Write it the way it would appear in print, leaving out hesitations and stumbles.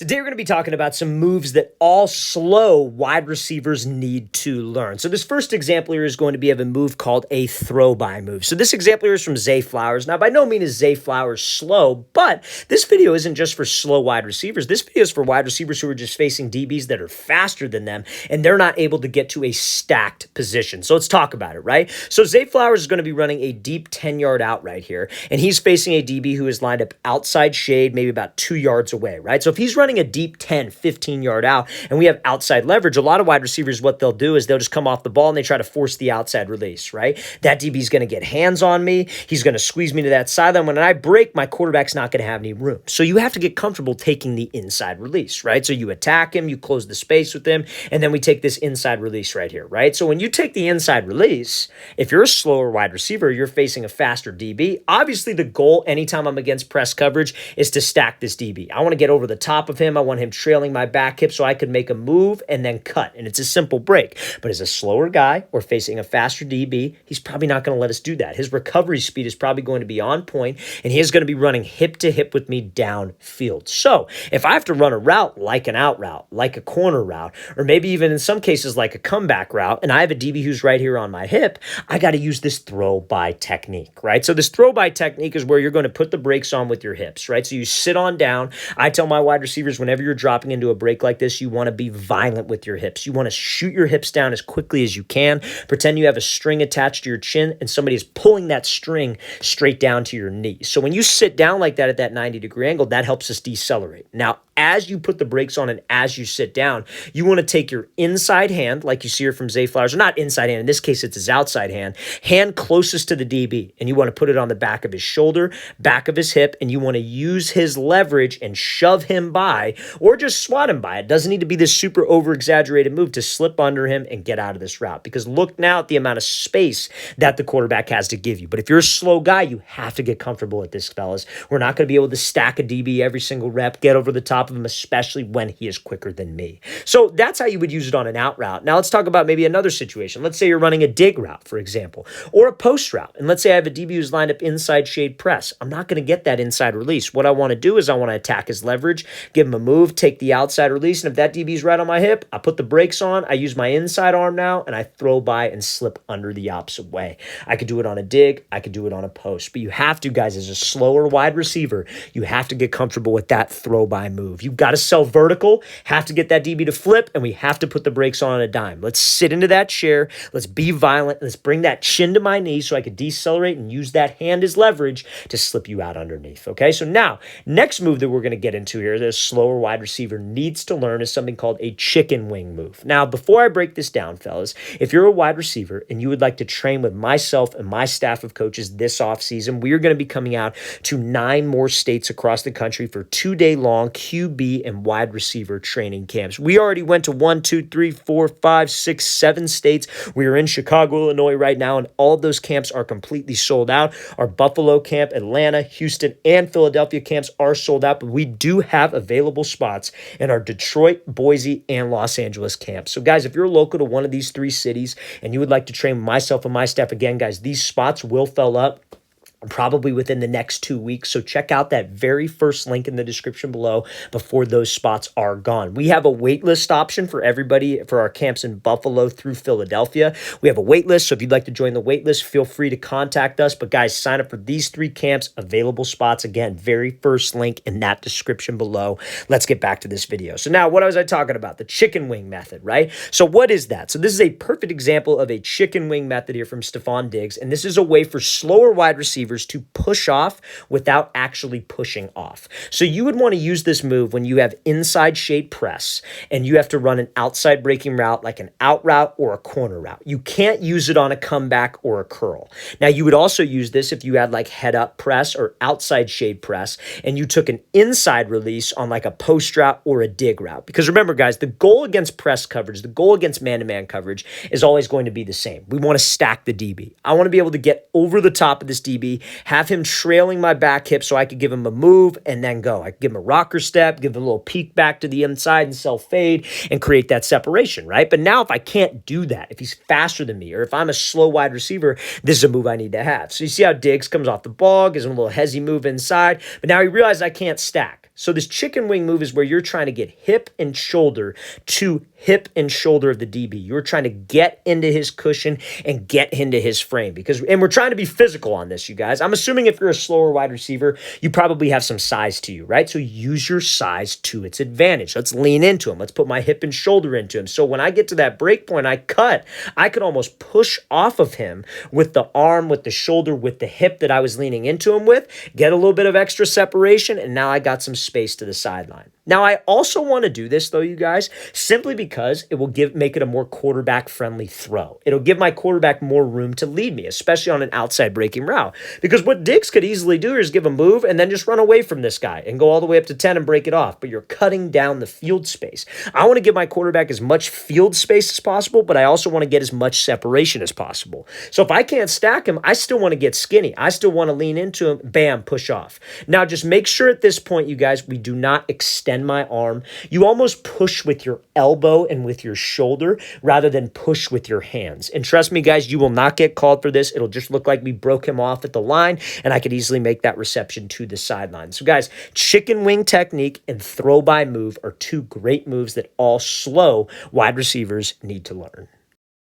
Today, we're going to be talking about some moves that all slow wide receivers need to learn. So this first example here is going to be of a move called a throw-by move. So this example here is from Zay Flowers. Now, by no means is Zay Flowers slow, but this video isn't just for slow wide receivers. This video is for wide receivers who are just facing DBs that are faster than them, and they're not able to get to a stacked position. So let's talk about it, right? So Zay Flowers is going to be running a deep 10-yard out right here, and he's facing a DB who is lined up outside shade, maybe about 2 yards away, right? So if he's running a deep 10, 15-yard out, and we have outside leverage, a lot of wide receivers, what they'll do is they'll just come off the ball and they try to force the outside release, right? That DB's going to get hands on me. He's going to squeeze me to that sideline. When I break, my quarterback's not going to have any room. So you have to get comfortable taking the inside release, right? So you attack him, you close the space with him, and then we take this inside release right here, right? So when you take the inside release, if you're a slower wide receiver, you're facing a faster DB. Obviously, the goal anytime I'm against press coverage is to stack this DB. I want to get over the top of him. I want him trailing my back hip so I could make a move and then cut. And it's a simple break. But as a slower guy or facing a faster DB, he's probably not going to let us do that. His recovery speed is probably going to be on point, and he is going to be running hip to hip with me downfield. So if I have to run a route like an out route, like a corner route, or maybe even in some cases like a comeback route, and I have a DB who's right here on my hip, I got to use this throw-by technique, right? So this throw-by technique is where you're going to put the brakes on with your hips, right? So you sit on down. I tell my wide receivers, whenever you're dropping into a break like this, you want to be violent with your hips. You want to shoot your hips down as quickly as you can. Pretend you have a string attached to your chin and somebody is pulling that string straight down to your knee. So when you sit down like that at that 90-degree angle, that helps us decelerate. Now, as you put the brakes on and as you sit down, you want to take your inside hand, like you see here from Zay Flowers, or not inside hand, in this case it's his outside hand closest to the DB, and you want to put it on the back of his shoulder, back of his hip, and you want to use his leverage and shove him by, or just swat him by. It doesn't need to be this super over-exaggerated move to slip under him and get out of this route, because look now at the amount of space that the quarterback has to give you. But if you're a slow guy, you have to get comfortable at this, fellas. We're not going to be able to stack a DB every single rep, get over the top of him, especially when he is quicker than me. So that's how you would use it on an out route. Now let's talk about maybe another situation. Let's say you're running a dig route, for example, or a post route. And let's say I have a DB who's lined up inside shade press. I'm not going to get that inside release. What I want to do is I want to attack his leverage, give him a move, take the outside release. And if that DB is right on my hip, I put the brakes on. I use my inside arm now, and I throw by and slip under the opposite way. I could do it on a dig. I could do it on a post. But you have to, guys, as a slower wide receiver, you have to get comfortable with that throw by move. You've got to sell vertical, have to get that DB to flip, and we have to put the brakes on a dime. Let's sit into that chair. Let's be violent. Let's bring that chin to my knee so I could decelerate and use that hand as leverage to slip you out underneath. Okay, so now, next move that we're going to get into here that a slower wide receiver needs to learn is something called a chicken wing move. Now, before I break this down, fellas, if you're a wide receiver and you would like to train with myself and my staff of coaches this offseason, we are going to be coming out to 9 more states across the country for 2-day-long QB and wide receiver training camps. We already went to 1, 2, 3, 4, 5, 6, 7 states. We are in Chicago, Illinois right now, and all of those camps are completely sold out. Our Buffalo camp, Atlanta, Houston, and Philadelphia camps are sold out, but we do have available spots in our Detroit, Boise, and Los Angeles camps. So guys, if you're local to one of these 3 cities and you would like to train with myself and my staff, again, guys, these spots will fill up probably within the next 2 weeks. So check out that very first link in the description below before those spots are gone. We have a wait list option for everybody for our camps in Buffalo through Philadelphia. We have a wait list, so if you'd like to join the wait list, feel free to contact us. But guys, sign up for these 3 camps, available spots. Again, very first link in that description below. Let's get back to this video. So now, what was I talking about? The chicken wing method, right? So what is that? So this is a perfect example of a chicken wing method here from Stefon Diggs, and this is a way for slower wide receivers to push off without actually pushing off. So you would want to use this move when you have inside shade press and you have to run an outside breaking route like an out route or a corner route. You can't use it on a comeback or a curl. Now you would also use this if you had like head up press or outside shade press and you took an inside release on like a post route or a dig route. Because remember guys, the goal against press coverage, the goal against man-to-man coverage is always going to be the same. We want to stack the DB. I want to be able to get over the top of this DB have him trailing my back hip so I could give him a move and then go. I could give him a rocker step, give him a little peek back to the inside and self fade and create that separation, right? But now if I can't do that, if he's faster than me or if I'm a slow wide receiver, this is a move I need to have. So you see how Diggs comes off the ball, gives him a little hezzy move inside, but now he realized I can't stack. So this chicken wing move is where you're trying to get hip and shoulder to hip and shoulder of the DB. You're trying to get into his cushion and get into his frame and we're trying to be physical on this, you guys. I'm assuming if you're a slower wide receiver, you probably have some size to you, right? So use your size to its advantage. Let's lean into him. Let's put my hip and shoulder into him. So when I get to that break point, I could almost push off of him with the arm, with the shoulder, with the hip that I was leaning into him with, get a little bit of extra separation, and now I got some space to the sideline. Now, I also want to do this, though, you guys, simply because it will make it a more quarterback-friendly throw. It'll give my quarterback more room to lead me, especially on an outside breaking route. Because what Diggs could easily do is give a move and then just run away from this guy and go all the way up to 10 and break it off. But you're cutting down the field space. I want to give my quarterback as much field space as possible, but I also want to get as much separation as possible. So if I can't stack him, I still want to get skinny. I still want to lean into him, bam, push off. Now, just make sure at this point, you guys, we do not extend my arm. You almost push with your elbow and with your shoulder rather than push with your hands. And trust me, guys, you will not get called for this. It'll just look like we broke him off at the line, and I could easily make that reception to the sideline. So, guys, chicken wing technique and throw by move are two great moves that all slow wide receivers need to learn.